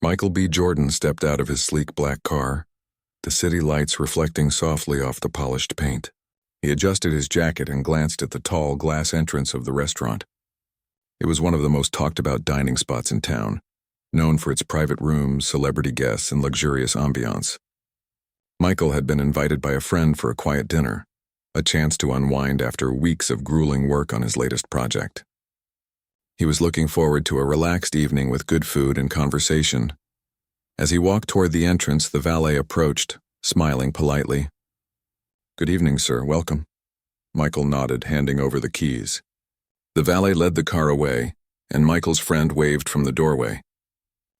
Michael B. Jordan stepped out of his sleek black car, the city lights reflecting softly off the polished paint. He adjusted his jacket and glanced at the tall glass entrance of the restaurant. It was one of the most talked-about dining spots in town, known for its private rooms, celebrity guests, and luxurious ambiance. Michael had been invited by a friend for a quiet dinner, a chance to unwind after weeks of grueling work on his latest project. He was looking forward to a relaxed evening with good food and conversation. As he walked toward the entrance, the valet approached, smiling politely. "Good evening, sir. Welcome." Michael nodded, handing over the keys. The valet led the car away, and Michael's friend waved from the doorway.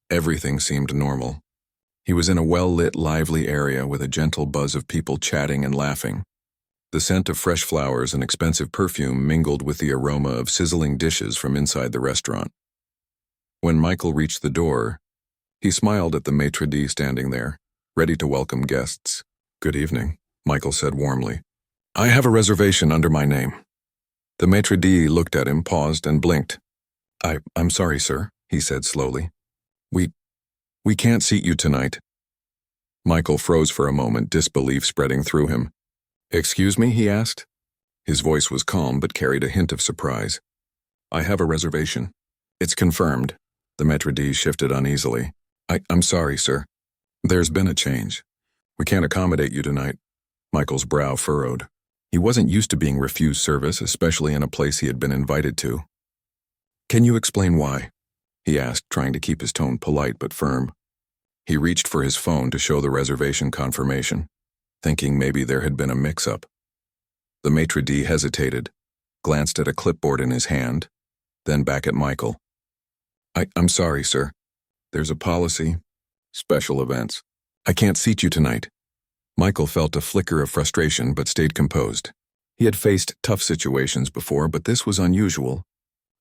Everything seemed normal. He was in a well-lit, lively area with a gentle buzz of people chatting and laughing. The scent of fresh flowers and expensive perfume mingled with the aroma of sizzling dishes from inside the restaurant. When Michael reached the door, he smiled at the maitre d' standing there, ready to welcome guests. "Good evening," Michael said warmly. "I have a reservation under my name." The maitre d' looked at him, paused, and blinked. I'm sorry, sir," he said slowly. We can't seat you tonight." Michael froze for a moment, disbelief spreading through him. "Excuse me?" he asked. His voice was calm but carried a hint of surprise. "I have a reservation." "It's confirmed." The maitre d' shifted uneasily. I'm sorry, sir. There's been a change. We can't accommodate you tonight." Michael's brow furrowed. He wasn't used to being refused service, especially in a place he had been invited to. "Can you explain why?" he asked, trying to keep his tone polite but firm. He reached for his phone to show the reservation confirmation, thinking maybe there had been a mix-up. The maitre d' hesitated, glanced at a clipboard in his hand, then back at Michael. I'm sorry, sir. There's a policy. Special events. I can't seat you tonight." Michael felt a flicker of frustration but stayed composed. He had faced tough situations before, but this was unusual.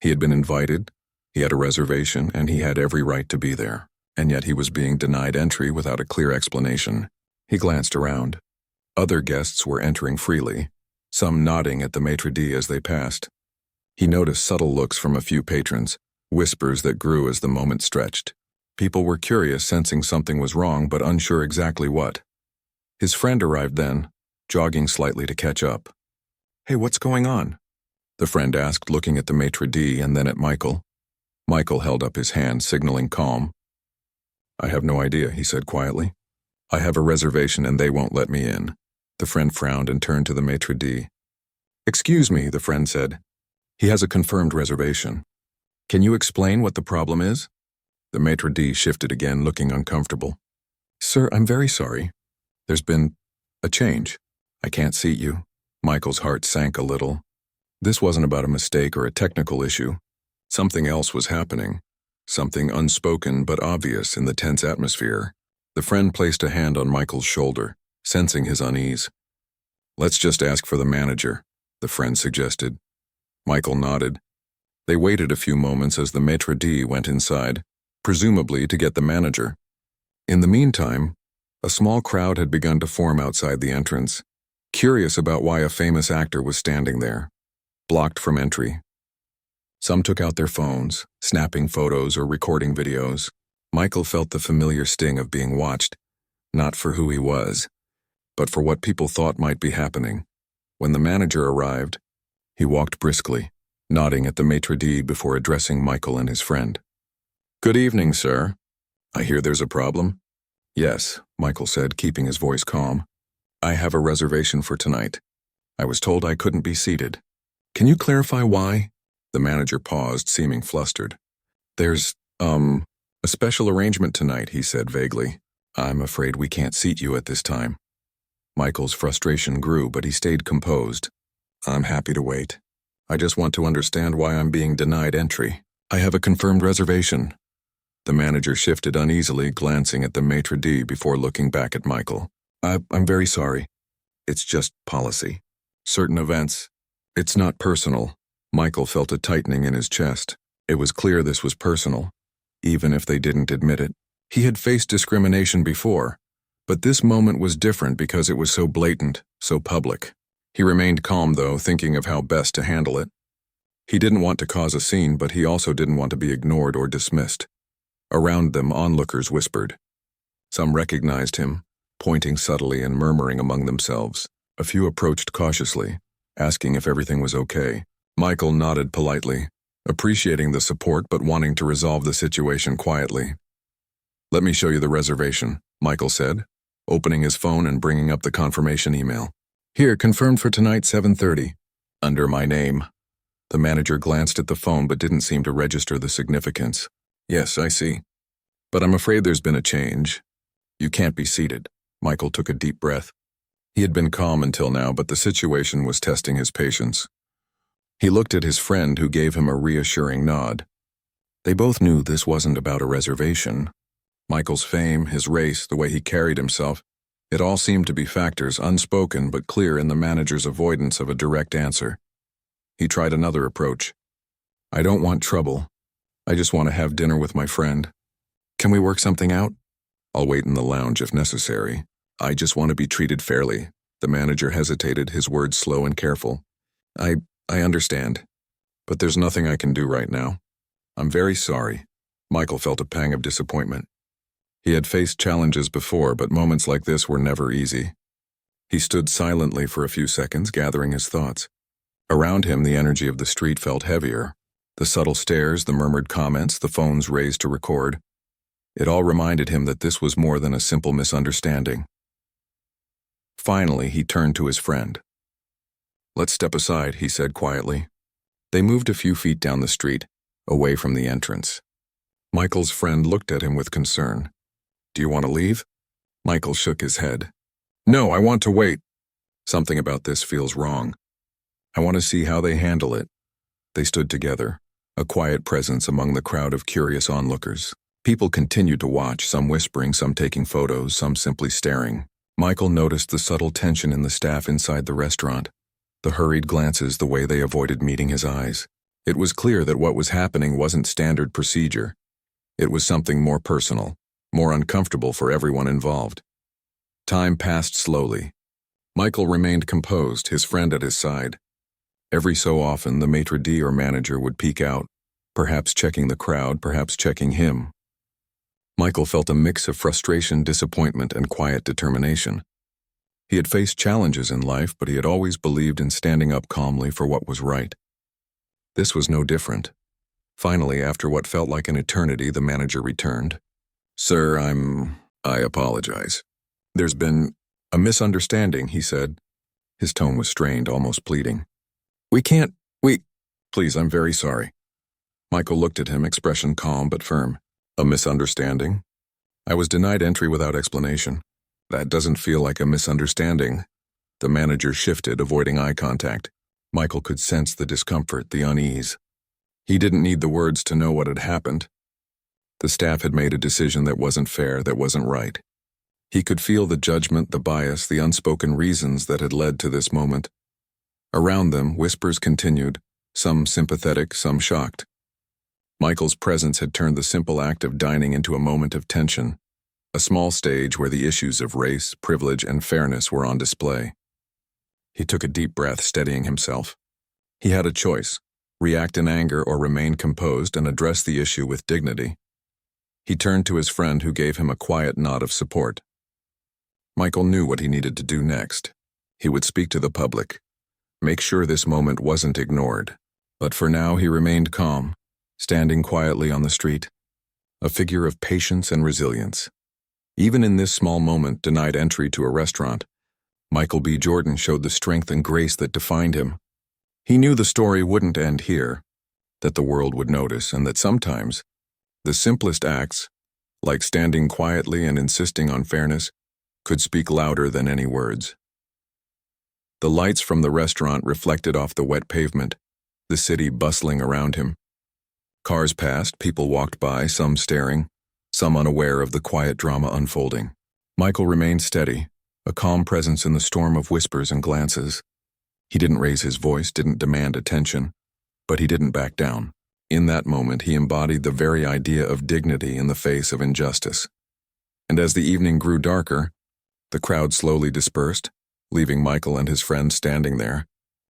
He had been invited, he had a reservation, and he had every right to be there. And yet he was being denied entry without a clear explanation. He glanced around. Other guests were entering freely, some nodding at the maitre d' as they passed. He noticed subtle looks from a few patrons, whispers that grew as the moment stretched. People were curious, sensing something was wrong but unsure exactly what. His friend arrived then, jogging slightly to catch up. "Hey, what's going on?" the friend asked, looking at the maitre d' and then at Michael. Michael held up his hand, signaling calm. "I have no idea," he said quietly. "I have a reservation and they won't let me in." The friend frowned and turned to the maitre d'. "Excuse me," the friend said. "He has a confirmed reservation. Can you explain what the problem is?" The maitre d' shifted again, looking uncomfortable. "Sir, I'm very sorry. There's been a change. I can't seat you." Michael's heart sank a little. This wasn't about a mistake or a technical issue. Something else was happening. Something unspoken but obvious in the tense atmosphere. The friend placed a hand on Michael's shoulder, sensing his unease. "Let's just ask for the manager," the friend suggested. Michael nodded. They waited a few moments as the maitre d' went inside, presumably to get the manager. In the meantime, a small crowd had begun to form outside the entrance, curious about why a famous actor was standing there, blocked from entry. Some took out their phones, snapping photos or recording videos. Michael felt the familiar sting of being watched, not for who he was, but for what people thought might be happening. When the manager arrived, he walked briskly, nodding at the maitre d' before addressing Michael and his friend. "Good evening, sir. I hear there's a problem?" "Yes," Michael said, keeping his voice calm. "I have a reservation for tonight. I was told I couldn't be seated. Can you clarify why?" The manager paused, seeming flustered. "There's, a special arrangement tonight," he said vaguely. "I'm afraid we can't seat you at this time." Michael's frustration grew, but he stayed composed. "I'm happy to wait. I just want to understand why I'm being denied entry. I have a confirmed reservation." The manager shifted uneasily, glancing at the maitre d' before looking back at Michael. I'm very sorry. It's just policy. Certain events. It's not personal." Michael felt a tightening in his chest. It was clear this was personal, even if they didn't admit it. He had faced discrimination before, but this moment was different because it was so blatant, so public. He remained calm, though, thinking of how best to handle it. He didn't want to cause a scene, but he also didn't want to be ignored or dismissed. Around them, onlookers whispered. Some recognized him, pointing subtly and murmuring among themselves. A few approached cautiously, asking if everything was okay. Michael nodded politely, appreciating the support but wanting to resolve the situation quietly. "Let me show you the reservation," Michael said, opening his phone and bringing up the confirmation email. "Here, confirmed for tonight, 7:30. Under my name." The manager glanced at the phone but didn't seem to register the significance. "Yes, I see. But I'm afraid there's been a change. You can't be seated." Michael took a deep breath. He had been calm until now, but the situation was testing his patience. He looked at his friend, who gave him a reassuring nod. They both knew this wasn't about a reservation. Michael's fame, his race, the way he carried himself, it all seemed to be factors unspoken but clear in the manager's avoidance of a direct answer. He tried another approach. "I don't want trouble. I just want to have dinner with my friend. Can we work something out? I'll wait in the lounge if necessary. I just want to be treated fairly." The manager hesitated, his words slow and careful. I understand, but there's nothing I can do right now. I'm very sorry." Michael felt a pang of disappointment. He had faced challenges before, but moments like this were never easy. He stood silently for a few seconds, gathering his thoughts. Around him, the energy of the street felt heavier. The subtle stares, the murmured comments, the phones raised to record. It all reminded him that this was more than a simple misunderstanding. Finally, he turned to his friend. "Let's step aside," he said quietly. They moved a few feet down the street, away from the entrance. Michael's friend looked at him with concern. "Do you want to leave?" Michael shook his head. "No, I want to wait. Something about this feels wrong. I want to see how they handle it." They stood together, a quiet presence among the crowd of curious onlookers. People continued to watch, some whispering, some taking photos, some simply staring. Michael noticed the subtle tension in the staff inside the restaurant, the hurried glances, the way they avoided meeting his eyes. It was clear that what was happening wasn't standard procedure. It was something more personal, more uncomfortable for everyone involved. Time passed slowly. Michael remained composed, his friend at his side. Every so often, the maitre d' or manager would peek out, perhaps checking the crowd, perhaps checking him. Michael felt a mix of frustration, disappointment, and quiet determination. He had faced challenges in life, but he had always believed in standing up calmly for what was right. This was no different. Finally, after what felt like an eternity, the manager returned. "Sir, I apologize. There's been a misunderstanding," he said. His tone was strained, almost pleading. Please, I'm very sorry." Michael looked at him, expression calm but firm. "A misunderstanding? I was denied entry without explanation. That doesn't feel like a misunderstanding." The manager shifted, avoiding eye contact. Michael could sense the discomfort, the unease. He didn't need the words to know what had happened. The staff had made a decision that wasn't fair, that wasn't right. He could feel the judgment, the bias, the unspoken reasons that had led to this moment. Around them, whispers continued, some sympathetic, some shocked. Michael's presence had turned the simple act of dining into a moment of tension, a small stage where the issues of race, privilege, and fairness were on display. He took a deep breath, steadying himself. He had a choice: react in anger or remain composed and address the issue with dignity. He turned to his friend, who gave him a quiet nod of support. Michael knew what he needed to do next. He would speak to the public, make sure this moment wasn't ignored. But for now, he remained calm, standing quietly on the street, a figure of patience and resilience. Even in this small moment, denied entry to a restaurant, Michael B. Jordan showed the strength and grace that defined him. He knew the story wouldn't end here, that the world would notice, and that sometimes the simplest acts, like standing quietly and insisting on fairness, could speak louder than any words. The lights from the restaurant reflected off the wet pavement, the city bustling around him. Cars passed, people walked by, some staring, some unaware of the quiet drama unfolding. Michael remained steady, a calm presence in the storm of whispers and glances. He didn't raise his voice, didn't demand attention, but he didn't back down. In that moment, he embodied the very idea of dignity in the face of injustice. And as the evening grew darker, the crowd slowly dispersed, leaving Michael and his friends standing there,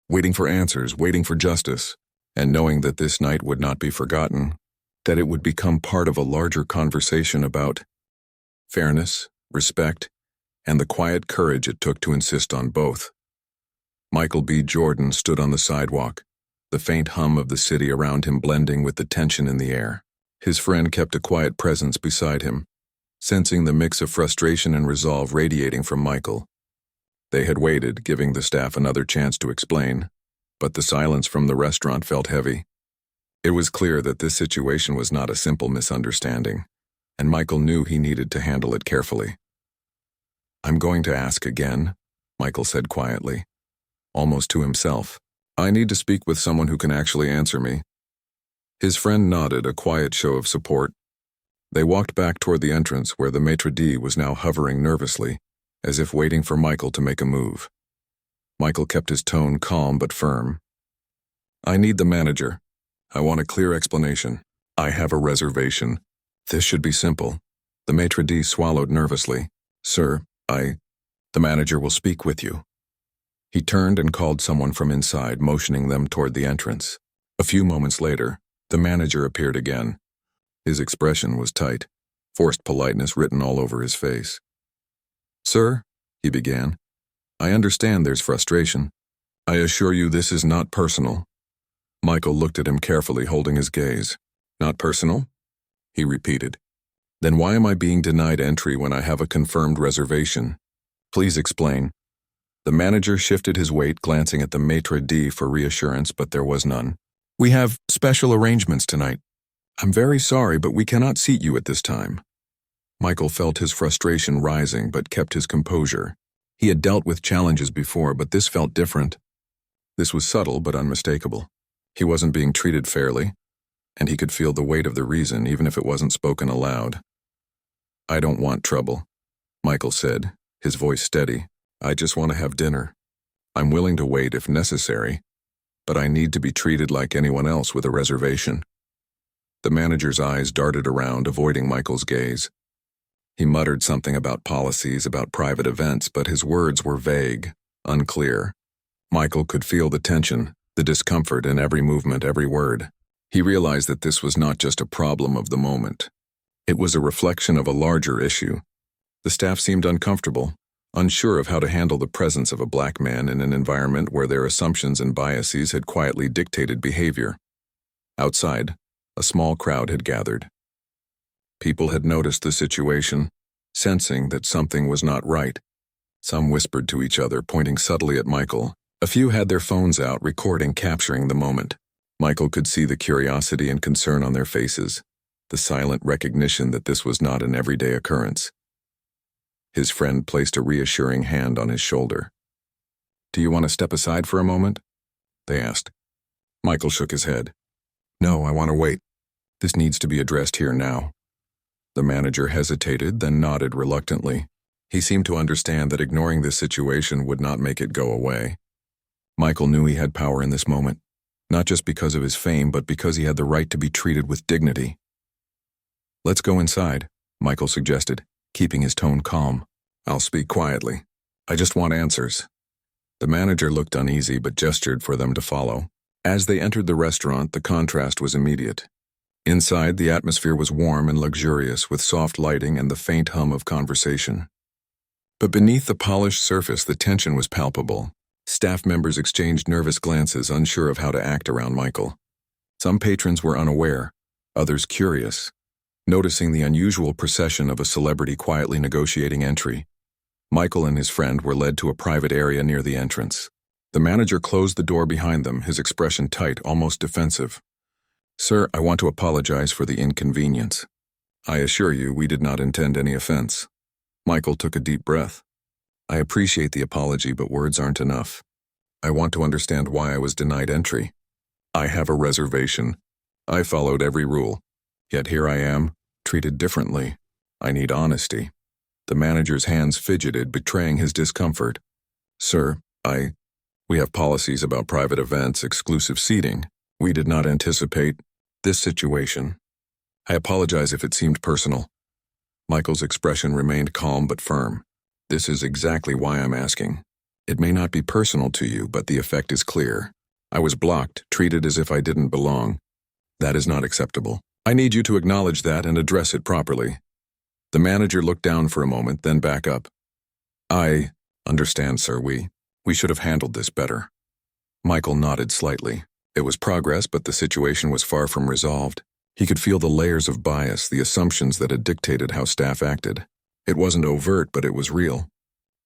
waiting for answers, waiting for justice, and knowing that this night would not be forgotten. that it would become part of a larger conversation about fairness, respect, and the quiet courage it took to insist on both. Michael B. Jordan stood on the sidewalk, the faint hum of the city around him blending with the tension in the air. His friend kept a quiet presence beside him, sensing the mix of frustration and resolve radiating from Michael. They had waited, giving the staff another chance to explain, but the silence from the restaurant felt heavy. It was clear that this situation was not a simple misunderstanding, and Michael knew he needed to handle it carefully. "I'm going to ask again," Michael said quietly, almost to himself. "I need to speak with someone who can actually answer me." His friend nodded, a quiet show of support. They walked back toward the entrance where the maitre d' was now hovering nervously, as if waiting for Michael to make a move. Michael kept his tone calm but firm. "I need the manager. I want a clear explanation. I have a reservation." "This should be simple." The maitre d' swallowed nervously. "Sir, the manager will speak with you." He turned and called someone from inside, motioning them toward the entrance. A few moments later, the manager appeared again. His expression was tight, forced politeness written all over his face. "Sir," he began, "I understand there's frustration. I assure you this is not personal." Michael looked at him carefully, holding his gaze. "Not personal?" he repeated. "Then why am I being denied entry when I have a confirmed reservation? Please explain." The manager shifted his weight, glancing at the maitre d' for reassurance, but there was none. "We have special arrangements tonight. I'm very sorry, but we cannot seat you at this time." Michael felt his frustration rising, but kept his composure. He had dealt with challenges before, but this felt different. This was subtle but unmistakable. He wasn't being treated fairly, and he could feel the weight of the reason, even if it wasn't spoken aloud. "I don't want trouble," Michael said, his voice steady. "I just want to have dinner. I'm willing to wait if necessary, but I need to be treated like anyone else with a reservation." The manager's eyes darted around, avoiding Michael's gaze. He muttered something about policies, about private events, but his words were vague, unclear. Michael could feel the tension, the discomfort in every movement, every word. He realized that this was not just a problem of the moment. It was a reflection of a larger issue. The staff seemed uncomfortable, unsure of how to handle the presence of a black man in an environment where their assumptions and biases had quietly dictated behavior. Outside, a small crowd had gathered. People had noticed the situation, sensing that something was not right. Some whispered to each other, pointing subtly at Michael. A few had their phones out, recording, capturing the moment. Michael could see the curiosity and concern on their faces, the silent recognition that this was not an everyday occurrence. His friend placed a reassuring hand on his shoulder. "Do you want to step aside for a moment?" they asked. Michael shook his head. "No, I want to wait. This needs to be addressed here now." The manager hesitated, then nodded reluctantly. He seemed to understand that ignoring this situation would not make it go away. Michael knew he had power in this moment, not just because of his fame, but because he had the right to be treated with dignity. "Let's go inside," Michael suggested, keeping his tone calm. "I'll speak quietly. I just want answers." The manager looked uneasy but gestured for them to follow. As they entered the restaurant, the contrast was immediate. Inside, the atmosphere was warm and luxurious, with soft lighting and the faint hum of conversation. But beneath the polished surface, the tension was palpable. Staff members exchanged nervous glances, unsure of how to act around Michael. Some patrons were unaware, others curious, noticing the unusual procession of a celebrity quietly negotiating entry. Michael and his friend were led to a private area near the entrance. The manager closed the door behind them, his expression tight, almost defensive. "Sir, I want to apologize for the inconvenience. I assure you we did not intend any offense." Michael took a deep breath. "I appreciate the apology, but words aren't enough. I want to understand why I was denied entry. I have a reservation. I followed every rule. Yet here I am, treated differently. I need honesty." The manager's hands fidgeted, betraying his discomfort. "Sir, we have policies about private events, exclusive seating. We did not anticipate this situation. I apologize if it seemed personal." Michael's expression remained calm but firm. "This is exactly why I'm asking. It may not be personal to you, but the effect is clear. I was blocked, treated as if I didn't belong. That is not acceptable." I need you to acknowledge that and address it properly. The manager looked down for a moment, then back up. I understand, sir. We should have handled this better. Michael nodded slightly. It was progress, but the situation was far from resolved. He could feel the layers of bias, the assumptions that had dictated how staff acted. It wasn't overt, but it was real.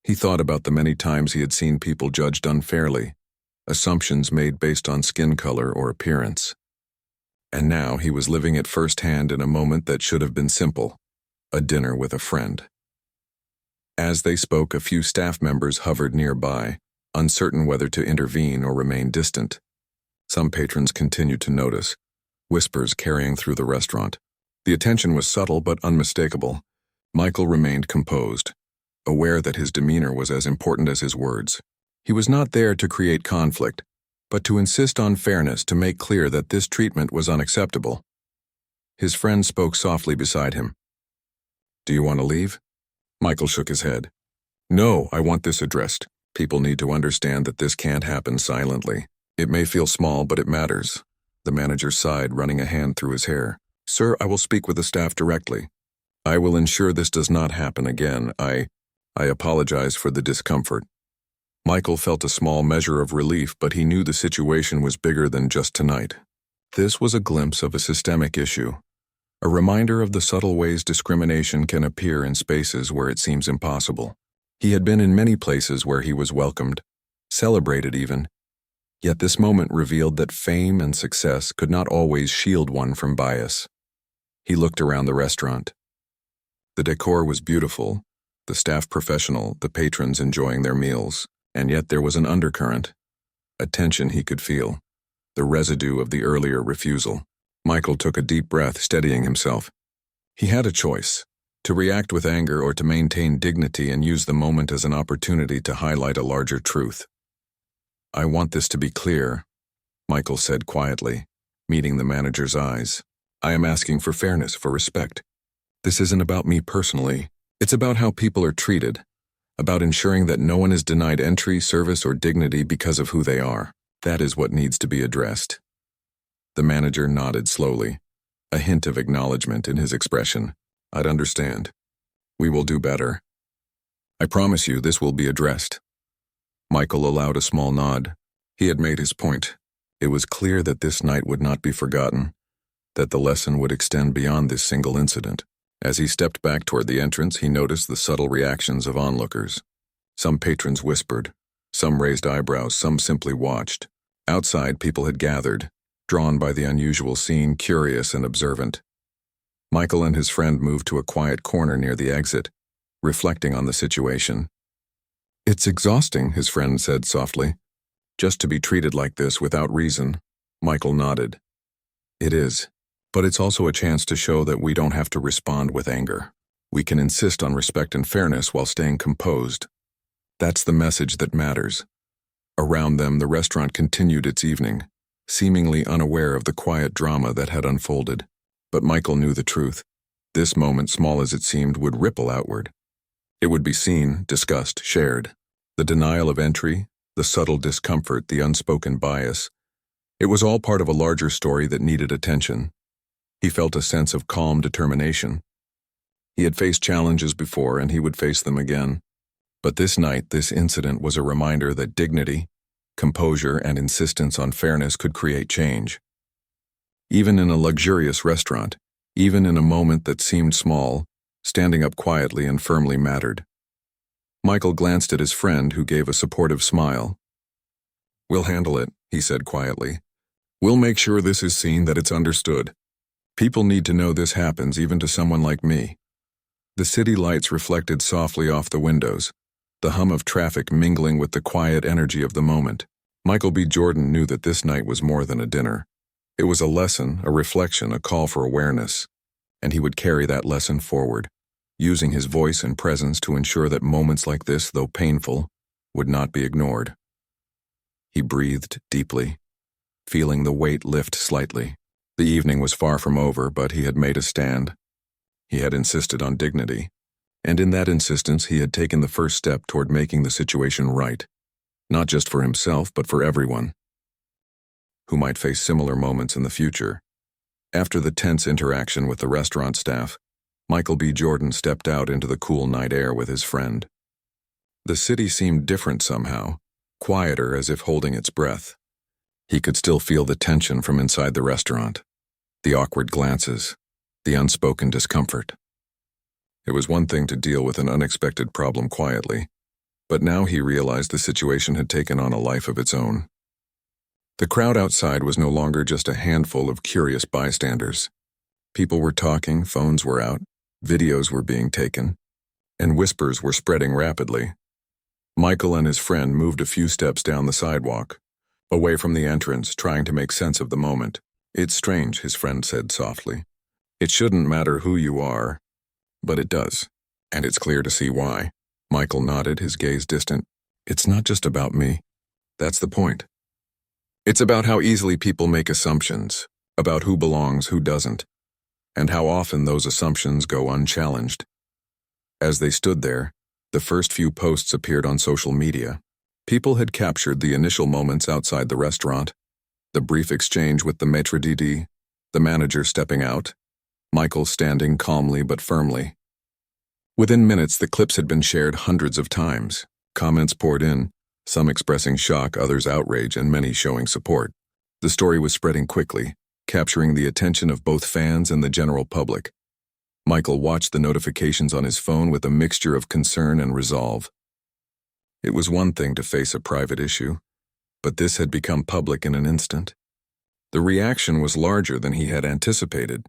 He thought about the many times he had seen people judged unfairly, assumptions made based on skin color or appearance. And now he was living it firsthand in a moment that should have been simple, a dinner with a friend. As they spoke, a few staff members hovered nearby, uncertain whether to intervene or remain distant. Some patrons continued to notice, whispers carrying through the restaurant. The attention was subtle but unmistakable. Michael remained composed, aware that his demeanor was as important as his words. He was not there to create conflict, but to insist on fairness, to make clear that this treatment was unacceptable. His friend spoke softly beside him. "Do you want to leave?" Michael shook his head. "No, I want this addressed. People need to understand that this can't happen silently. It may feel small, but it matters." The manager sighed, running a hand through his hair. "Sir, I will speak with the staff directly. I will ensure this does not happen again. I apologize for the discomfort." Michael felt a small measure of relief, but he knew the situation was bigger than just tonight. This was a glimpse of a systemic issue, a reminder of the subtle ways discrimination can appear in spaces where it seems impossible. He had been in many places where he was welcomed, celebrated even, yet this moment revealed that fame and success could not always shield one from bias. He looked around the restaurant. The decor was beautiful, the staff professional, the patrons enjoying their meals, and yet there was an undercurrent, a tension he could feel, the residue of the earlier refusal. Michael took a deep breath, steadying himself. He had a choice, to react with anger or to maintain dignity and use the moment as an opportunity to highlight a larger truth. "I want this to be clear," Michael said quietly, meeting the manager's eyes. "I am asking for fairness, for respect. This isn't about me personally. It's about how people are treated, about ensuring that no one is denied entry, service, or dignity because of who they are. That is what needs to be addressed." The manager nodded slowly, a hint of acknowledgement in his expression. "I'd understand. We will do better. I promise you this will be addressed." Michael allowed a small nod. He had made his point. It was clear that this night would not be forgotten, that the lesson would extend beyond this single incident. As he stepped back toward the entrance, he noticed the subtle reactions of onlookers. Some patrons whispered, some raised eyebrows, some simply watched. Outside, people had gathered, drawn by the unusual scene, curious and observant. Michael and his friend moved to a quiet corner near the exit, reflecting on the situation. "It's exhausting," his friend said softly. "Just to be treated like this without reason." Michael nodded. "It is. But it's also a chance to show that we don't have to respond with anger. We can insist on respect and fairness while staying composed. That's the message that matters." Around them, the restaurant continued its evening, seemingly unaware of the quiet drama that had unfolded. But Michael knew the truth. This moment, small as it seemed, would ripple outward. It would be seen, discussed, shared. The denial of entry, the subtle discomfort, the unspoken bias. It was all part of a larger story that needed attention. He felt a sense of calm determination. He had faced challenges before, and he would face them again. But this night, this incident was a reminder that dignity, composure, and insistence on fairness could create change. Even in a luxurious restaurant, even in a moment that seemed small, standing up quietly and firmly mattered. Michael glanced at his friend, who gave a supportive smile. "We'll handle it," he said quietly. "We'll make sure this is seen, that it's understood. People need to know this happens, even to someone like me." The city lights reflected softly off the windows, the hum of traffic mingling with the quiet energy of the moment. Michael B. Jordan knew that this night was more than a dinner. It was a lesson, a reflection, a call for awareness, and he would carry that lesson forward, using his voice and presence to ensure that moments like this, though painful, would not be ignored. He breathed deeply, feeling the weight lift slightly. The evening was far from over, but he had made a stand. He had insisted on dignity, and in that insistence he had taken the first step toward making the situation right, not just for himself, but for everyone who might face similar moments in the future. After the tense interaction with the restaurant staff, Michael B. Jordan stepped out into the cool night air with his friend. The city seemed different somehow, quieter as if holding its breath. He could still feel the tension from inside the restaurant, the awkward glances, the unspoken discomfort. It was one thing to deal with an unexpected problem quietly, but now he realized the situation had taken on a life of its own. The crowd outside was no longer just a handful of curious bystanders. People were talking, phones were out, videos were being taken, and whispers were spreading rapidly. Michael and his friend moved a few steps down the sidewalk, away from the entrance, trying to make sense of the moment. "It's strange," his friend said softly. "It shouldn't matter who you are, but it does, and it's clear to see why." Michael nodded, his gaze distant. "It's not just about me. That's the point. It's about how easily people make assumptions, about who belongs, who doesn't, and how often those assumptions go unchallenged." As they stood there, the first few posts appeared on social media. People had captured the initial moments outside the restaurant, the brief exchange with the maitre d', the manager stepping out, Michael standing calmly but firmly. Within minutes, the clips had been shared hundreds of times. Comments poured in, some expressing shock, others outrage, and many showing support. The story was spreading quickly, capturing the attention of both fans and the general public. Michael watched the notifications on his phone with a mixture of concern and resolve. It was one thing to face a private issue, but this had become public in an instant. The reaction was larger than he had anticipated.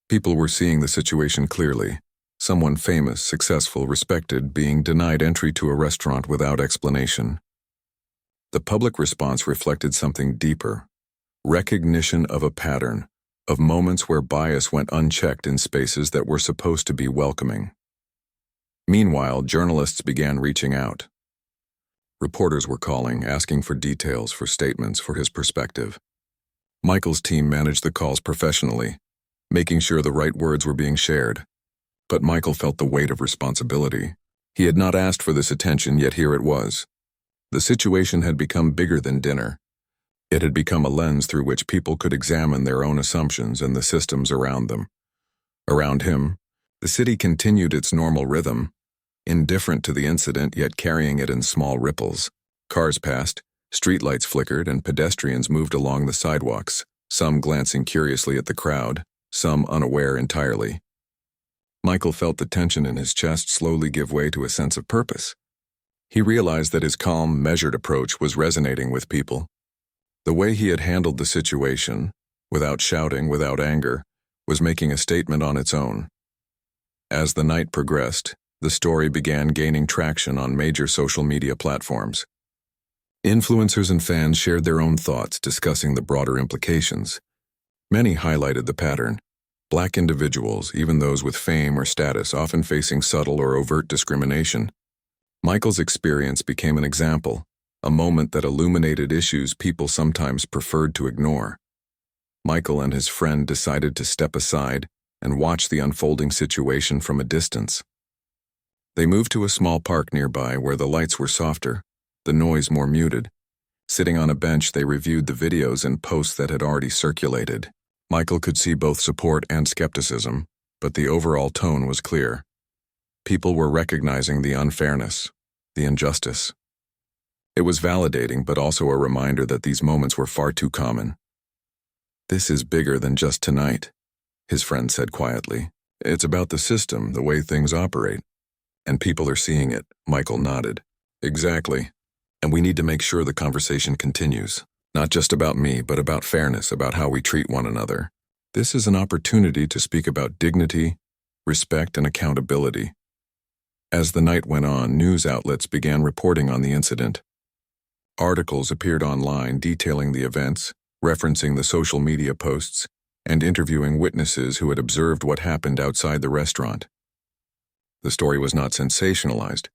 People were seeing the situation clearly. Someone famous, successful, respected, being denied entry to a restaurant without explanation. The public response reflected something deeper: recognition of a pattern, of moments where bias went unchecked in spaces that were supposed to be welcoming. Meanwhile, journalists began reaching out. Reporters were calling, asking for details, for statements, for his perspective. Michael's team managed the calls professionally, making sure the right words were being shared. But Michael felt the weight of responsibility. He had not asked for this attention, yet here it was. The situation had become bigger than dinner. It had become a lens through which people could examine their own assumptions and the systems around them. Around him, the city continued its normal rhythm, indifferent to the incident yet carrying it in small ripples. Cars passed, streetlights flickered, and pedestrians moved along the sidewalks, some glancing curiously at the crowd, some unaware entirely. Michael felt the tension in his chest slowly give way to a sense of purpose. He realized that his calm, measured approach was resonating with people. The way he had handled the situation, without shouting, without anger, was making a statement on its own. As the night progressed, the story began gaining traction on major social media platforms. Influencers and fans shared their own thoughts, discussing the broader implications. Many highlighted the pattern. Black individuals, even those with fame or status, often facing subtle or overt discrimination. Michael's experience became an example, a moment that illuminated issues people sometimes preferred to ignore. Michael and his friend decided to step aside and watch the unfolding situation from a distance. They moved to a small park nearby where the lights were softer, the noise more muted. Sitting on a bench, they reviewed the videos and posts that had already circulated. Michael could see both support and skepticism, but the overall tone was clear. People were recognizing the unfairness, the injustice. It was validating, but also a reminder that these moments were far too common. "This is bigger than just tonight," his friend said quietly. "It's about the system, the way things operate. And people are seeing it." Michael nodded. "Exactly. And we need to make sure the conversation continues. Not just about me, but about fairness, about how we treat one another. This is an opportunity to speak about dignity, respect, and accountability." As the night went on, news outlets began reporting on the incident. Articles appeared online detailing the events, referencing the social media posts, and interviewing witnesses who had observed what happened outside the restaurant. The story was not sensationalized.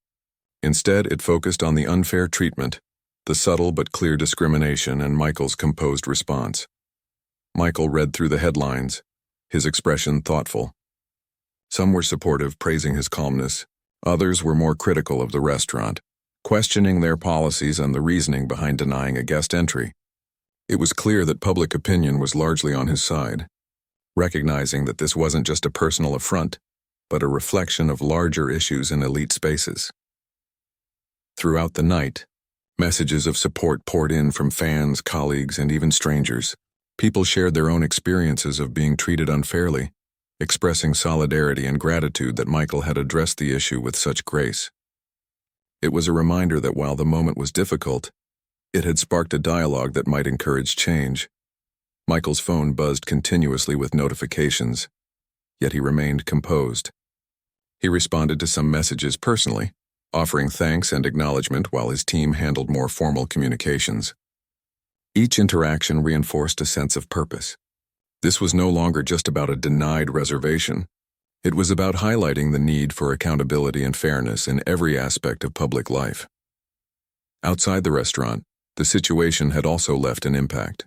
Instead, it focused on the unfair treatment, the subtle but clear discrimination, and Michael's composed response. Michael read through the headlines, his expression thoughtful. Some were supportive, praising his calmness. Others were more critical of the restaurant, questioning their policies and the reasoning behind denying a guest entry. It was clear that public opinion was largely on his side. recognizing that this wasn't just a personal affront, but a reflection of larger issues in elite spaces. Throughout the night, messages of support poured in from fans, colleagues, and even strangers. People shared their own experiences of being treated unfairly, expressing solidarity and gratitude that Michael had addressed the issue with such grace. It was a reminder that while the moment was difficult, it had sparked a dialogue that might encourage change. Michael's phone buzzed continuously with notifications, yet he remained composed. He responded to some messages personally, offering thanks and acknowledgement while his team handled more formal communications. Each interaction reinforced a sense of purpose. This was no longer just about a denied reservation. It was about highlighting the need for accountability and fairness in every aspect of public life. Outside the restaurant, the situation had also left an impact.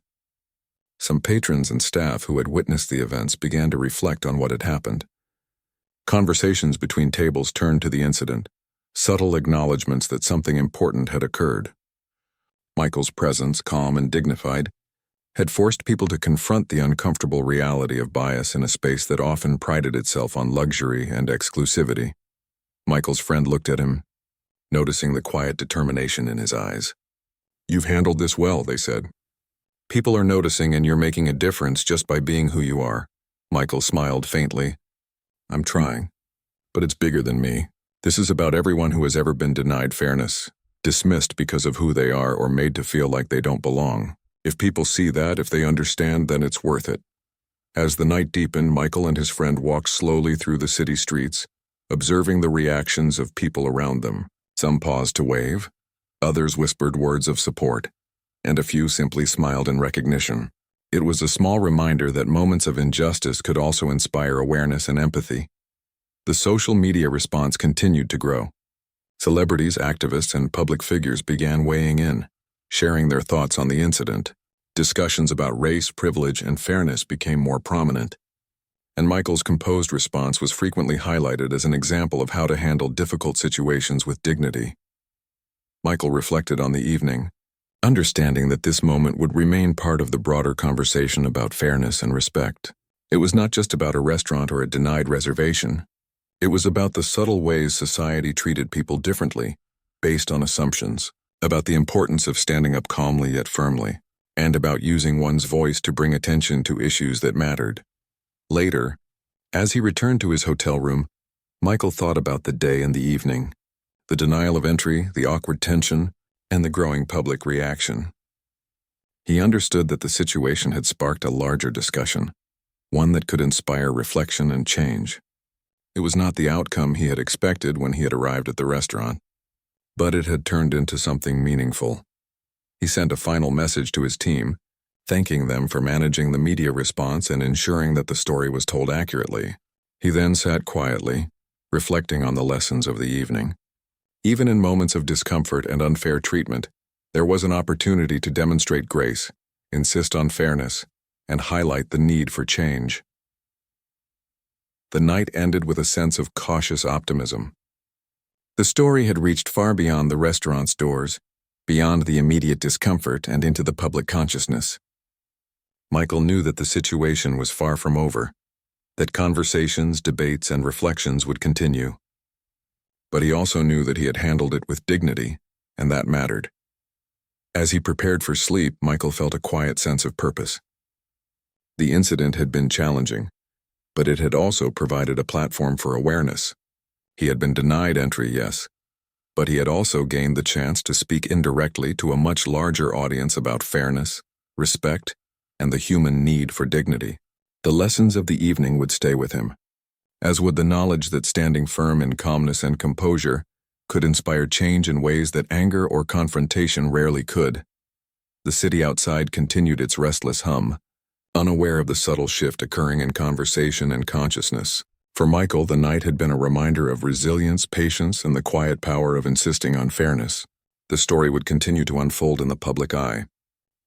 Some patrons and staff who had witnessed the events began to reflect on what had happened. Conversations between tables turned to the incident, subtle acknowledgments that something important had occurred. Michael's presence, calm and dignified, had forced people to confront the uncomfortable reality of bias in a space that often prided itself on luxury and exclusivity. Michael's friend looked at him, noticing the quiet determination in his eyes. "You've handled this well," they said. "People are noticing and you're making a difference just by being who you are." Michael smiled faintly. "I'm trying, but it's bigger than me. This is about everyone who has ever been denied fairness, dismissed because of who they are or made to feel like they don't belong. If people see that, if they understand, then it's worth it." As the night deepened, Michael and his friend walked slowly through the city streets, observing the reactions of people around them. Some paused to wave, others whispered words of support, and a few simply smiled in recognition. It was a small reminder that moments of injustice could also inspire awareness and empathy. The social media response continued to grow. Celebrities, activists, and public figures began weighing in, sharing their thoughts on the incident. Discussions about race, privilege, and fairness became more prominent, and Michael's composed response was frequently highlighted as an example of how to handle difficult situations with dignity. Michael reflected on the evening, understanding that this moment would remain part of the broader conversation about fairness and respect. It was not just about a restaurant or a denied reservation. It was about the subtle ways society treated people differently, based on assumptions, about the importance of standing up calmly yet firmly, and about using one's voice to bring attention to issues that mattered. Later, as he returned to his hotel room, Michael thought about the day and the evening, the denial of entry, the awkward tension, and the growing public reaction. He understood that the situation had sparked a larger discussion, one that could inspire reflection and change. It was not the outcome he had expected when he had arrived at the restaurant, but it had turned into something meaningful. He sent a final message to his team, thanking them for managing the media response and ensuring that the story was told accurately. He then sat quietly, reflecting on the lessons of the evening. Even in moments of discomfort and unfair treatment, there was an opportunity to demonstrate grace, insist on fairness, and highlight the need for change. The night ended with a sense of cautious optimism. The story had reached far beyond the restaurant's doors, beyond the immediate discomfort and into the public consciousness. Michael knew that the situation was far from over, that conversations, debates, and reflections would continue. But he also knew that he had handled it with dignity, and that mattered. As he prepared for sleep, Michael felt a quiet sense of purpose. The incident had been challenging, but it had also provided a platform for awareness. He had been denied entry, yes, but he had also gained the chance to speak indirectly to a much larger audience about fairness, respect, and the human need for dignity. The lessons of the evening would stay with him, as would the knowledge that standing firm in calmness and composure could inspire change in ways that anger or confrontation rarely could. The city outside continued its restless hum, unaware of the subtle shift occurring in conversation and consciousness. For Michael, the night had been a reminder of resilience, patience, and the quiet power of insisting on fairness. The story would continue to unfold in the public eye,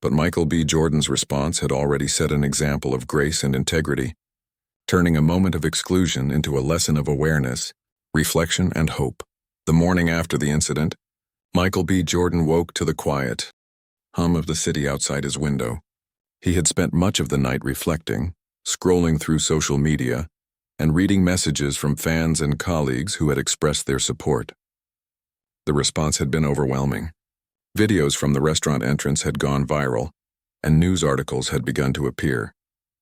but Michael B. Jordan's response had already set an example of grace and integrity, turning a moment of exclusion into a lesson of awareness, reflection, and hope. The morning after the incident, Michael B. Jordan woke to the quiet hum of the city outside his window. He had spent much of the night reflecting, scrolling through social media, and reading messages from fans and colleagues who had expressed their support. The response had been overwhelming. Videos from the restaurant entrance had gone viral, and news articles had begun to appear,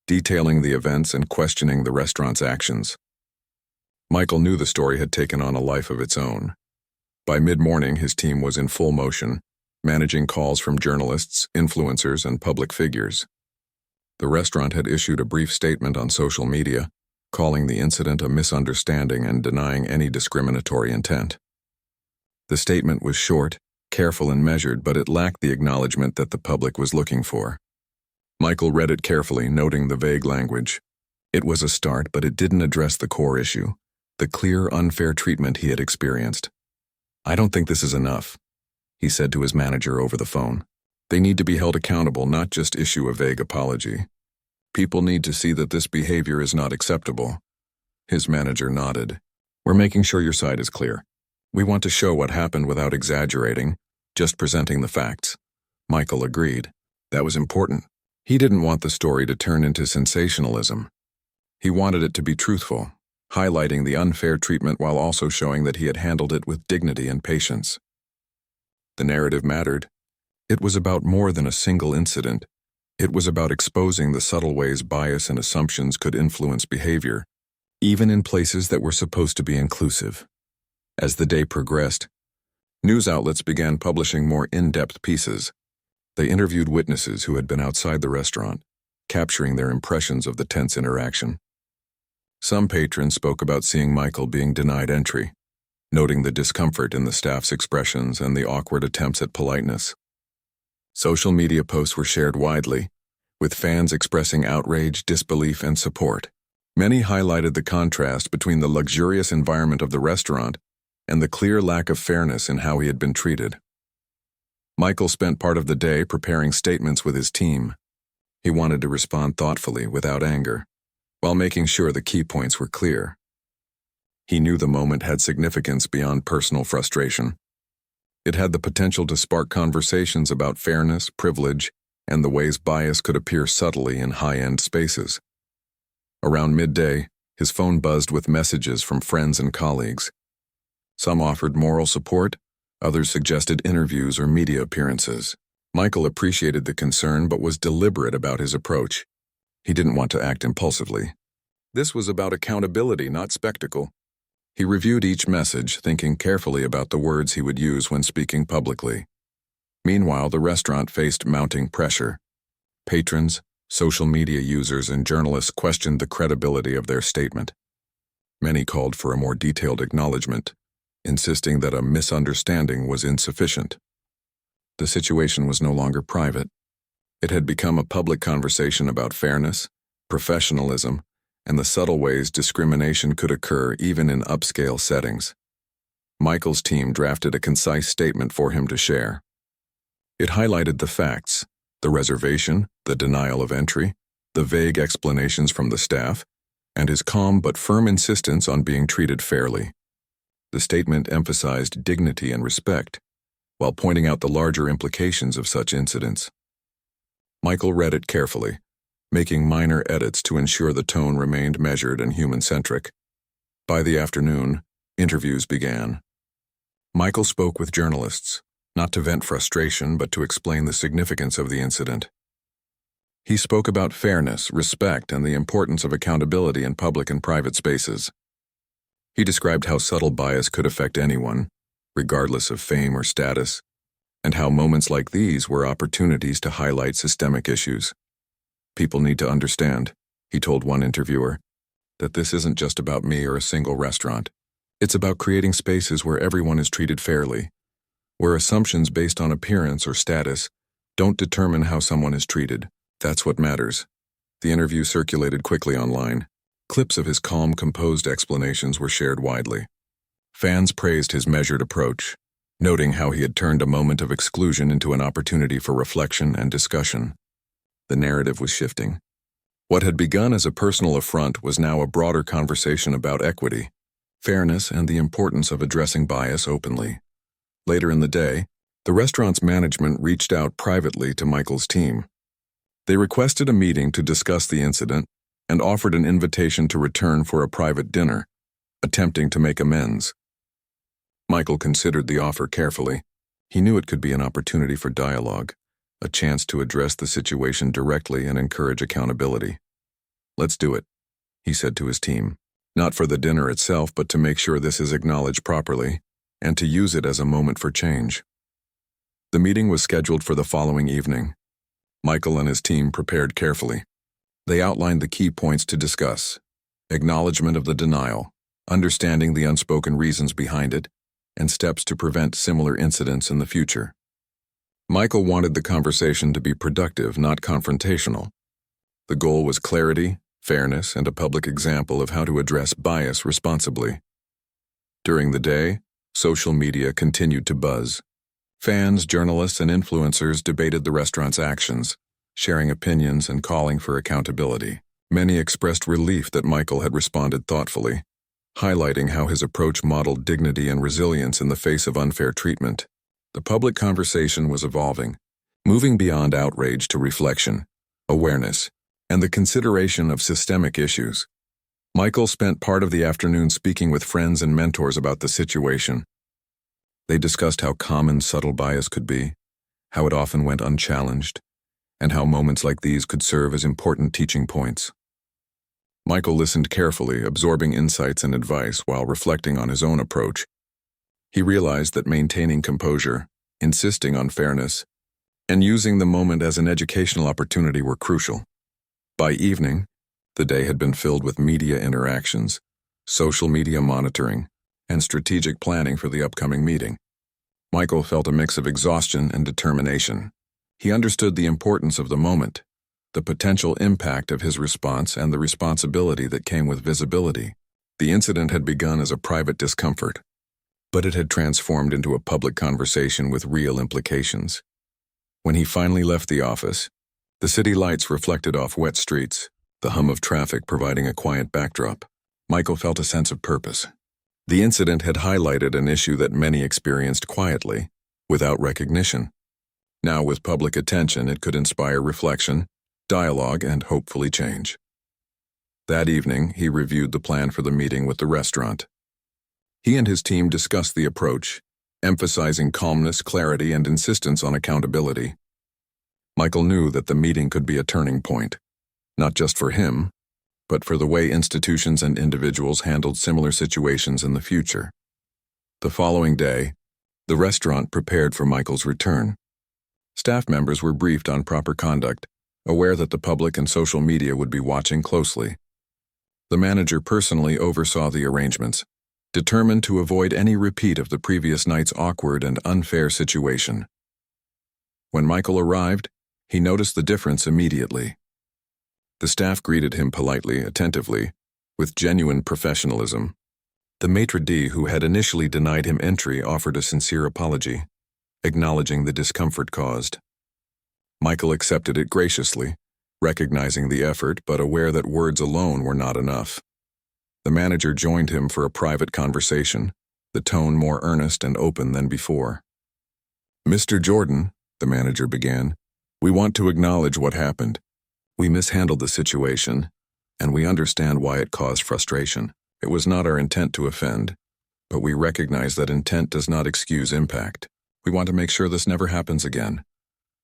detailing the events and questioning the restaurant's actions. Michael knew the story had taken on a life of its own. By mid-morning, his team was in full motion, managing calls from journalists, influencers, and public figures. The restaurant had issued a brief statement on social media, calling the incident a misunderstanding and denying any discriminatory intent. The statement was short, careful, and measured, but it lacked the acknowledgement that the public was looking for. Michael read it carefully, noting the vague language. It was a start, but it didn't address the core issue, the clear, unfair treatment he had experienced. "I don't think this is enough," he said to his manager over the phone. "They need to be held accountable, not just issue a vague apology. People need to see that this behavior is not acceptable." His manager nodded. "We're making sure your side is clear. We want to show what happened without exaggerating, just presenting the facts." Michael agreed. That was important. He didn't want the story to turn into sensationalism. He wanted it to be truthful, highlighting the unfair treatment while also showing that he had handled it with dignity and patience. The narrative mattered. It was about more than a single incident. It was about exposing the subtle ways bias and assumptions could influence behavior, even in places that were supposed to be inclusive. As the day progressed, news outlets began publishing more in-depth pieces. They interviewed witnesses who had been outside the restaurant, capturing their impressions of the tense interaction. Some patrons spoke about seeing Michael being denied entry, noting the discomfort in the staff's expressions and the awkward attempts at politeness. Social media posts were shared widely, with fans expressing outrage, disbelief, and support. Many highlighted the contrast between the luxurious environment of the restaurant and the clear lack of fairness in how he had been treated. Michael spent part of the day preparing statements with his team. He wanted to respond thoughtfully, without anger, while making sure the key points were clear. He knew the moment had significance beyond personal frustration. It had the potential to spark conversations about fairness, privilege, and the ways bias could appear subtly in high-end spaces. Around midday, his phone buzzed with messages from friends and colleagues. Some offered moral support, others suggested interviews or media appearances. Michael appreciated the concern but was deliberate about his approach. He didn't want to act impulsively. This was about accountability, not spectacle. He reviewed each message, thinking carefully about the words he would use when speaking publicly. Meanwhile, the restaurant faced mounting pressure. Patrons, social media users, and journalists questioned the credibility of their statement. Many called for a more detailed acknowledgement, insisting that a misunderstanding was insufficient. The situation was no longer private. It had become a public conversation about fairness, professionalism, and the subtle ways discrimination could occur even in upscale settings. Michael's team drafted a concise statement for him to share. It highlighted the facts, the reservation, the denial of entry, the vague explanations from the staff, and his calm but firm insistence on being treated fairly. The statement emphasized dignity and respect, while pointing out the larger implications of such incidents. Michael read it carefully, making minor edits to ensure the tone remained measured and human-centric. By the afternoon, interviews began. Michael spoke with journalists, not to vent frustration but to explain the significance of the incident. He spoke about fairness, respect, and the importance of accountability in public and private spaces. He described how subtle bias could affect anyone, regardless of fame or status, and how moments like these were opportunities to highlight systemic issues. "People need to understand," he told one interviewer, "that this isn't just about me or a single restaurant. It's about creating spaces where everyone is treated fairly, where assumptions based on appearance or status don't determine how someone is treated. That's what matters." The interview circulated quickly online. Clips of his calm, composed explanations were shared widely. Fans praised his measured approach, noting how he had turned a moment of exclusion into an opportunity for reflection and discussion. The narrative was shifting. What had begun as a personal affront was now a broader conversation about equity, fairness, and the importance of addressing bias openly. Later in the day, the restaurant's management reached out privately to Michael's team. They requested a meeting to discuss the incident, and offered an invitation to return for a private dinner, attempting to make amends. Michael considered the offer carefully. He knew it could be an opportunity for dialogue, a chance to address the situation directly and encourage accountability. "Let's do it," he said to his team. "Not for the dinner itself, but to make sure this is acknowledged properly, and to use it as a moment for change." The meeting was scheduled for the following evening. Michael and his team prepared carefully. They outlined the key points to discuss: acknowledgement of the denial, understanding the unspoken reasons behind it, and steps to prevent similar incidents in the future. Michael wanted the conversation to be productive, not confrontational. The goal was clarity, fairness, and a public example of how to address bias responsibly. During the day, social media continued to buzz. Fans, journalists, and influencers debated the restaurant's actions, sharing opinions and calling for accountability. Many expressed relief that Michael had responded thoughtfully, highlighting how his approach modeled dignity and resilience in the face of unfair treatment. The public conversation was evolving, moving beyond outrage to reflection, awareness, and the consideration of systemic issues. Michael spent part of the afternoon speaking with friends and mentors about the situation. They discussed how common subtle bias could be, how it often went unchallenged, and how moments like these could serve as important teaching points. Michael listened carefully, absorbing insights and advice while reflecting on his own approach. He realized that maintaining composure, insisting on fairness, and using the moment as an educational opportunity were crucial. By evening, the day had been filled with media interactions, social media monitoring, and strategic planning for the upcoming meeting. Michael felt a mix of exhaustion and determination. He understood the importance of the moment, the potential impact of his response, and the responsibility that came with visibility. The incident had begun as a private discomfort, but it had transformed into a public conversation with real implications. When he finally left the office, the city lights reflected off wet streets, the hum of traffic providing a quiet backdrop. Michael felt a sense of purpose. The incident had highlighted an issue that many experienced quietly, without recognition. Now, with public attention, it could inspire reflection, dialogue, and hopefully change. That evening, he reviewed the plan for the meeting with the restaurant. He and his team discussed the approach, emphasizing calmness, clarity, and insistence on accountability. Michael knew that the meeting could be a turning point, not just for him, but for the way institutions and individuals handled similar situations in the future. The following day, the restaurant prepared for Michael's return. Staff members were briefed on proper conduct, aware that the public and social media would be watching closely. The manager personally oversaw the arrangements, determined to avoid any repeat of the previous night's awkward and unfair situation. When Michael arrived, he noticed the difference immediately. The staff greeted him politely, attentively, with genuine professionalism. The maitre d' who had initially denied him entry offered a sincere apology, acknowledging the discomfort caused. Michael accepted it graciously, recognizing the effort but aware that words alone were not enough. The manager joined him for a private conversation, the tone more earnest and open than before. "Mr. Jordan," the manager began, "we want to acknowledge what happened. We mishandled the situation, and we understand why it caused frustration. It was not our intent to offend, but we recognize that intent does not excuse impact. We want to make sure this never happens again."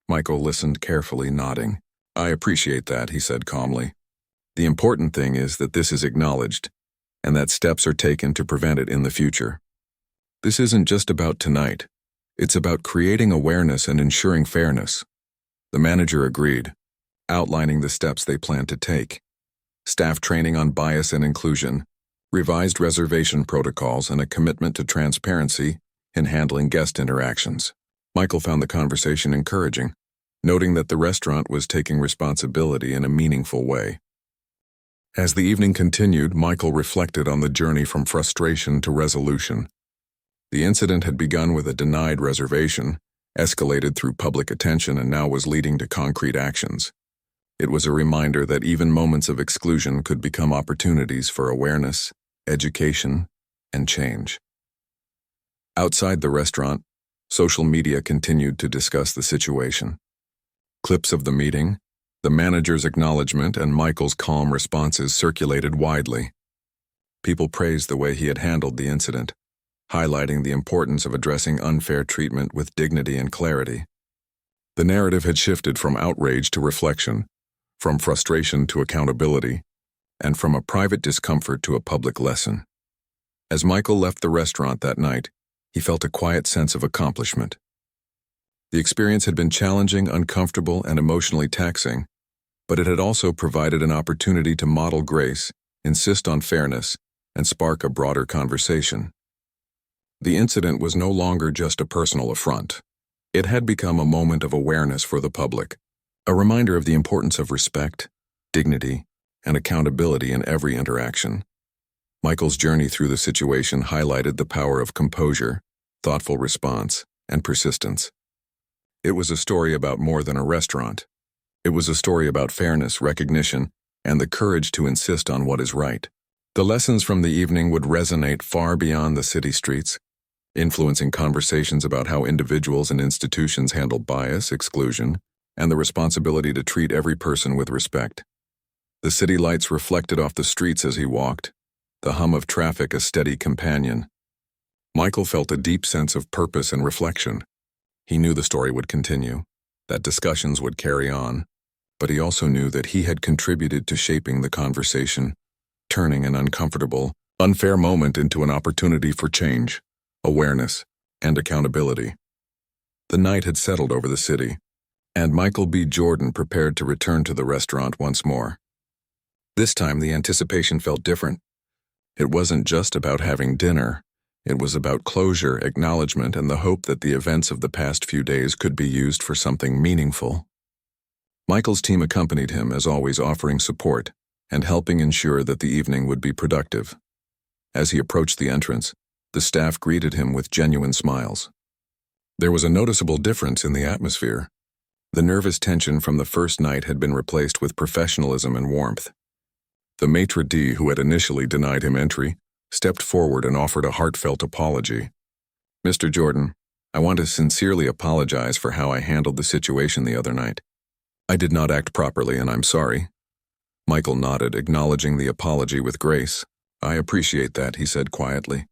Michael listened carefully, nodding. "I appreciate that," he said calmly. "The important thing is that this is acknowledged, and that steps are taken to prevent it in the future. This isn't just about tonight. It's about creating awareness and ensuring fairness." The manager agreed, outlining the steps they planned to take: staff training on bias and inclusion, revised reservation protocols, and a commitment to transparency in handling guest interactions. Michael found the conversation encouraging, noting that the restaurant was taking responsibility in a meaningful way. As the evening continued, Michael reflected on the journey from frustration to resolution. The incident had begun with a denied reservation, escalated through public attention, and now was leading to concrete actions. It was a reminder that even moments of exclusion could become opportunities for awareness, education, and change. Outside the restaurant, social media continued to discuss the situation. Clips of the meeting, The manager's acknowledgement and Michael's calm responses circulated widely. People praised the way he had handled the incident, highlighting the importance of addressing unfair treatment with dignity and clarity. The narrative had shifted from outrage to reflection, from frustration to accountability, and from a private discomfort to a public lesson. As Michael left the restaurant that night, he felt a quiet sense of accomplishment. The experience had been challenging, uncomfortable, and emotionally taxing, but it had also provided an opportunity to model grace, insist on fairness, and spark a broader conversation. The incident was no longer just a personal affront. It had become a moment of awareness for the public, a reminder of the importance of respect, dignity, and accountability in every interaction. Michael's journey through the situation highlighted the power of composure, thoughtful response, and persistence. It was a story about more than a restaurant. It was a story about fairness, recognition, and the courage to insist on what is right. The lessons from the evening would resonate far beyond the city streets, influencing conversations about how individuals and institutions handle bias, exclusion, and the responsibility to treat every person with respect. The city lights reflected off the streets as he walked, the hum of traffic a steady companion. Michael felt a deep sense of purpose and reflection. He knew the story would continue, that discussions would carry on, but he also knew that he had contributed to shaping the conversation, turning an uncomfortable, unfair moment into an opportunity for change, awareness, and accountability. The night had settled over the city, and Michael B. Jordan prepared to return to the restaurant once more. This time the anticipation felt different. It wasn't just about having dinner. It was about closure, acknowledgement, and the hope that the events of the past few days could be used for something meaningful. Michael's team accompanied him, as always, offering support and helping ensure that the evening would be productive. As he approached the entrance, the staff greeted him with genuine smiles. There was a noticeable difference in the atmosphere. The nervous tension from the first night had been replaced with professionalism and warmth. The maitre d' who had initially denied him entry stepped forward and offered a heartfelt apology. "Mr. Jordan, I want to sincerely apologize for how I handled the situation the other night. I did not act properly and I'm sorry." Michael nodded, acknowledging the apology with grace. "I appreciate that," he said quietly.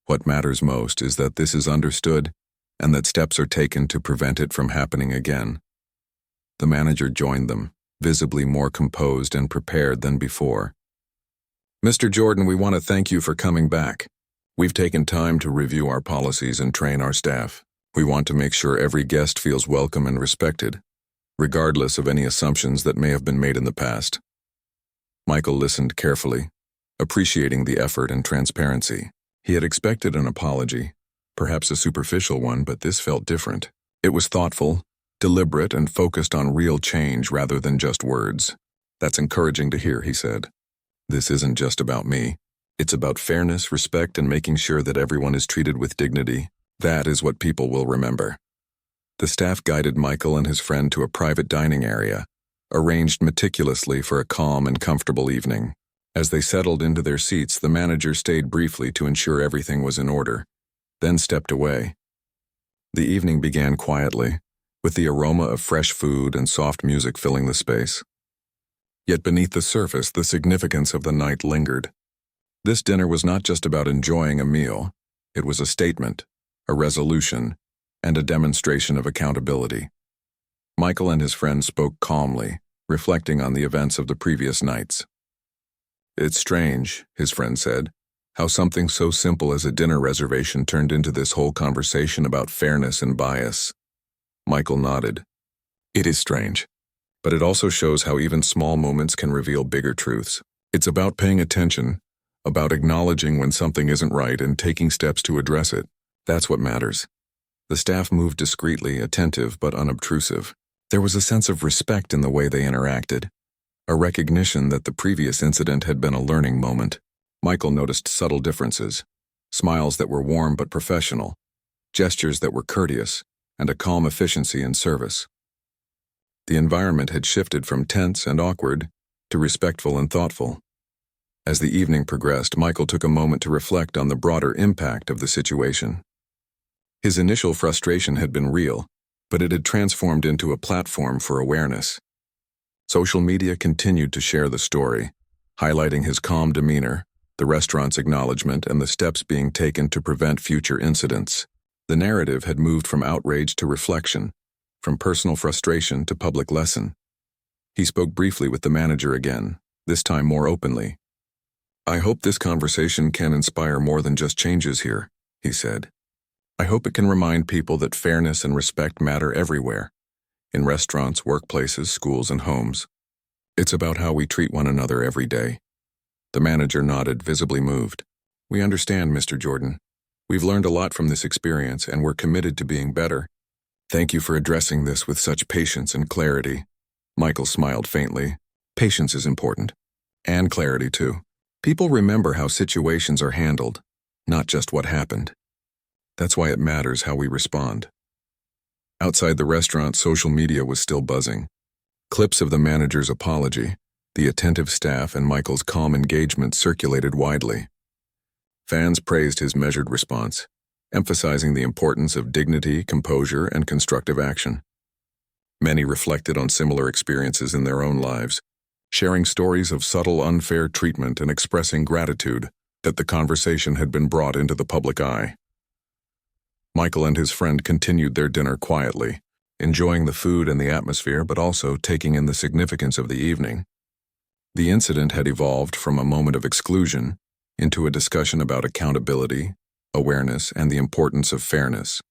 "What matters most is that this is understood and that steps are taken to prevent it from happening again." The manager joined them, visibly more composed and prepared than before. "Mr. Jordan, we want to thank you for coming back. We've taken time to review our policies and train our staff. We want to make sure every guest feels welcome and respected, regardless of any assumptions that may have been made in the past." Michael listened carefully, appreciating the effort and transparency. He had expected an apology, perhaps a superficial one, but this felt different. It was thoughtful, deliberate, and focused on real change rather than just words. "That's encouraging to hear," he said. "This isn't just about me. It's about fairness, respect, and making sure that everyone is treated with dignity. That is what people will remember." The staff guided Michael and his friend to a private dining area, arranged meticulously for a calm and comfortable evening. As they settled into their seats, the manager stayed briefly to ensure everything was in order, then stepped away. The evening began quietly, with the aroma of fresh food and soft music filling the space. Yet beneath the surface, the significance of the night lingered. This dinner was not just about enjoying a meal. It was a statement, a resolution, and a demonstration of accountability. Michael and his friend spoke calmly, reflecting on the events of the previous nights. "It's strange," his friend said, "how something so simple as a dinner reservation turned into this whole conversation about fairness and bias." Michael nodded. "It is strange, but it also shows how even small moments can reveal bigger truths. It's about paying attention, about acknowledging when something isn't right and taking steps to address it. That's what matters." The staff moved discreetly, attentive but unobtrusive. There was a sense of respect in the way they interacted, a recognition that the previous incident had been a learning moment. Michael noticed subtle differences, smiles that were warm but professional, gestures that were courteous, and a calm efficiency in service. The environment had shifted from tense and awkward to respectful and thoughtful. As the evening progressed, Michael took a moment to reflect on the broader impact of the situation. His initial frustration had been real, but it had transformed into a platform for awareness. Social media continued to share the story, highlighting his calm demeanor, the restaurant's acknowledgement, and the steps being taken to prevent future incidents. The narrative had moved from outrage to reflection, from personal frustration to public lesson. He spoke briefly with the manager again, this time more openly. "I hope this conversation can inspire more than just changes here," he said. "I hope it can remind people that fairness and respect matter everywhere, in restaurants, workplaces, schools, and homes. It's about how we treat one another every day." The manager nodded, visibly moved. "We understand, Mr. Jordan. We've learned a lot from this experience, and we're committed to being better. Thank you for addressing this with such patience and clarity." Michael smiled faintly. Patience is important. And clarity, too. People remember how situations are handled, not just what happened. That's why it matters how we respond. Outside the restaurant, social media was still buzzing. Clips of the manager's apology, the attentive staff, and Michael's calm engagement circulated widely. Fans praised his measured response, emphasizing the importance of dignity, composure, and constructive action. Many reflected on similar experiences in their own lives, sharing stories of subtle unfair treatment and expressing gratitude that the conversation had been brought into the public eye. Michael and his friend continued their dinner quietly, enjoying the food and the atmosphere, but also taking in the significance of the evening. The incident had evolved from a moment of exclusion into a discussion about accountability, awareness, and the importance of fairness.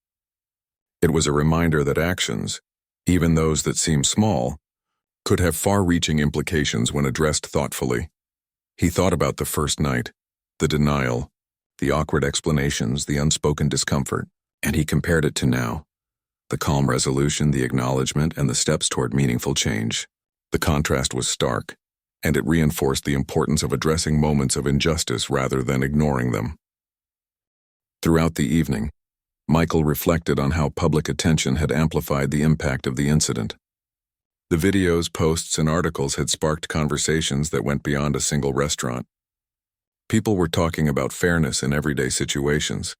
It was a reminder that actions, even those that seem small, could have far-reaching implications when addressed thoughtfully. He thought about the first night, the denial, the awkward explanations, the unspoken discomfort, and he compared it to now. The calm resolution, the acknowledgement, and the steps toward meaningful change. The contrast was stark, and it reinforced the importance of addressing moments of injustice rather than ignoring them. Throughout the evening, Michael reflected on how public attention had amplified the impact of the incident. The videos, posts, and articles had sparked conversations that went beyond a single restaurant. People were talking about fairness in everyday situations,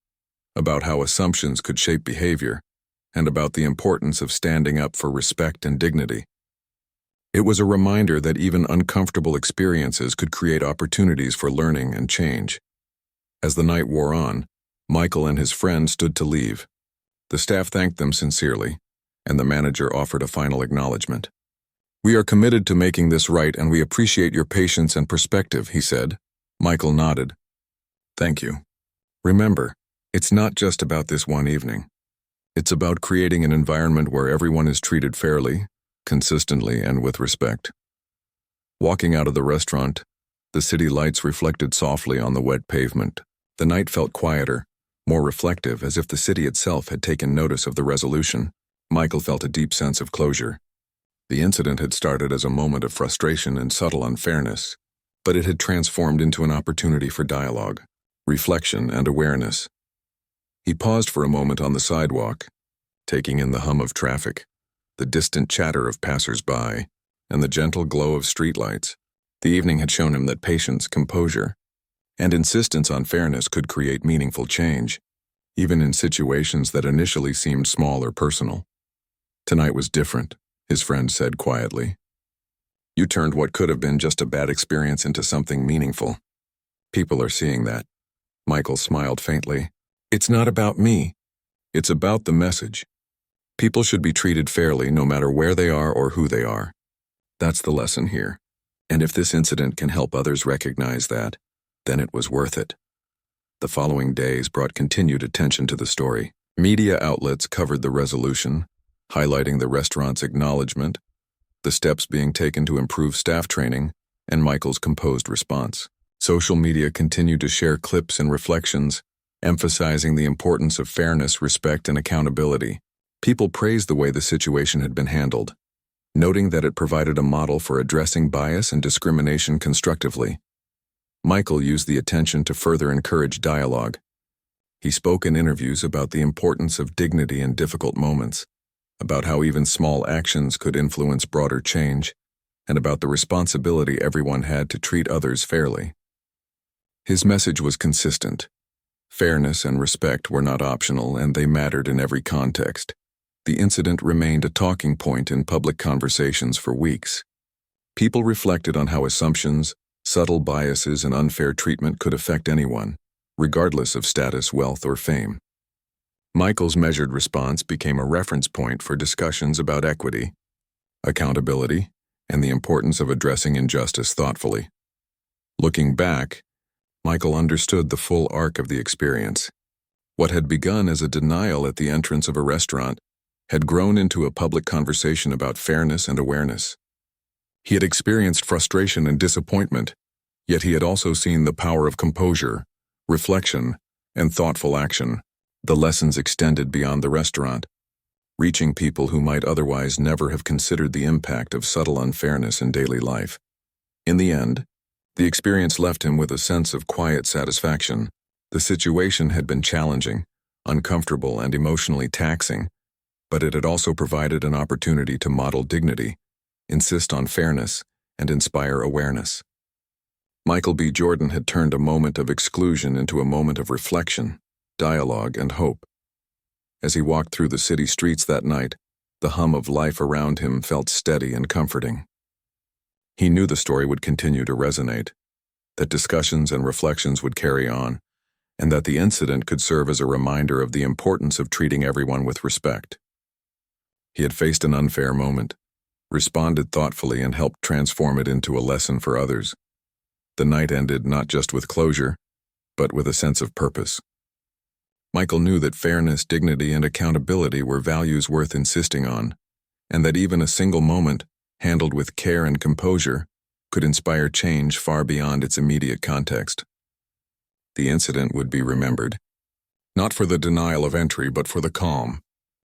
about how assumptions could shape behavior, and about the importance of standing up for respect and dignity. It was a reminder that even uncomfortable experiences could create opportunities for learning and change. As the night wore on, Michael and his friend stood to leave. The staff thanked them sincerely, and the manager offered a final acknowledgement. "We are committed to making this right, and we appreciate your patience and perspective," he said. Michael nodded. "Thank you. Remember, it's not just about this one evening. It's about creating an environment where everyone is treated fairly, consistently, and with respect." Walking out of the restaurant, the city lights reflected softly on the wet pavement. The night felt quieter, more reflective, as if the city itself had taken notice of the resolution. Michael felt a deep sense of closure. The incident had started as a moment of frustration and subtle unfairness, but it had transformed into an opportunity for dialogue, reflection, and awareness. He paused for a moment on the sidewalk, taking in the hum of traffic, the distant chatter of passers-by, and the gentle glow of streetlights. The evening had shown him that patience, composure, and insistence on fairness could create meaningful change, even in situations that initially seemed small or personal. "Tonight was different," his friend said quietly. "You turned what could have been just a bad experience into something meaningful. People are seeing that." Michael smiled faintly. "It's not about me. It's about the message. People should be treated fairly no matter where they are or who they are. That's the lesson here. And if this incident can help others recognize that, then it was worth it." The following days brought continued attention to the story. Media outlets covered the resolution, highlighting the restaurant's acknowledgement, the steps being taken to improve staff training, and Michael's composed response. Social media continued to share clips and reflections, emphasizing the importance of fairness, respect, and accountability. People praised the way the situation had been handled, noting that it provided a model for addressing bias and discrimination constructively. Michael used the attention to further encourage dialogue. He spoke in interviews about the importance of dignity in difficult moments, about how even small actions could influence broader change, and about the responsibility everyone had to treat others fairly. His message was consistent. Fairness and respect were not optional, and they mattered in every context. The incident remained a talking point in public conversations for weeks, People reflected on how assumptions, subtle biases, and unfair treatment could affect anyone, regardless of status, wealth, or fame. Michael's measured response became a reference point for discussions about equity, accountability, and the importance of addressing injustice thoughtfully. Looking back, Michael understood the full arc of the experience. What had begun as a denial at the entrance of a restaurant had grown into a public conversation about fairness and awareness. He had experienced frustration and disappointment, yet he had also seen the power of composure, reflection, and thoughtful action. The lessons extended beyond the restaurant, reaching people who might otherwise never have considered the impact of subtle unfairness in daily life. In the end, the experience left him with a sense of quiet satisfaction. The situation had been challenging, uncomfortable, and emotionally taxing, but it had also provided an opportunity to model dignity, insist on fairness, and inspire awareness. Michael B. Jordan had turned a moment of exclusion into a moment of reflection, dialogue, and hope. As he walked through the city streets that night, the hum of life around him felt steady and comforting. He knew the story would continue to resonate, that discussions and reflections would carry on, and that the incident could serve as a reminder of the importance of treating everyone with respect. He had faced an unfair moment, responded thoughtfully, and helped transform it into a lesson for others. The night ended not just with closure, but with a sense of purpose. Michael knew that fairness, dignity, and accountability were values worth insisting on, and that even a single moment, handled with care and composure, could inspire change far beyond its immediate context. The incident would be remembered, not for the denial of entry, but for the calm,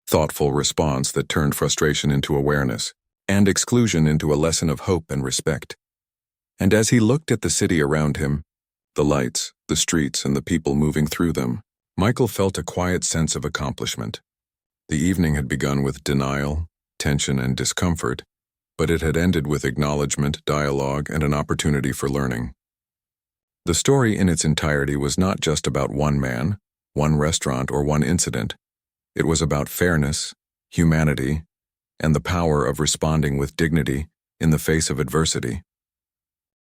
thoughtful response that turned frustration into awareness, and exclusion into a lesson of hope and respect. And as he looked at the city around him, the lights, the streets, and the people moving through them, Michael felt a quiet sense of accomplishment. The evening had begun with denial, tension, and discomfort, but it had ended with acknowledgement, dialogue, and an opportunity for learning. The story in its entirety was not just about one man, one restaurant, or one incident. It was about fairness, humanity, and the power of responding with dignity in the face of adversity.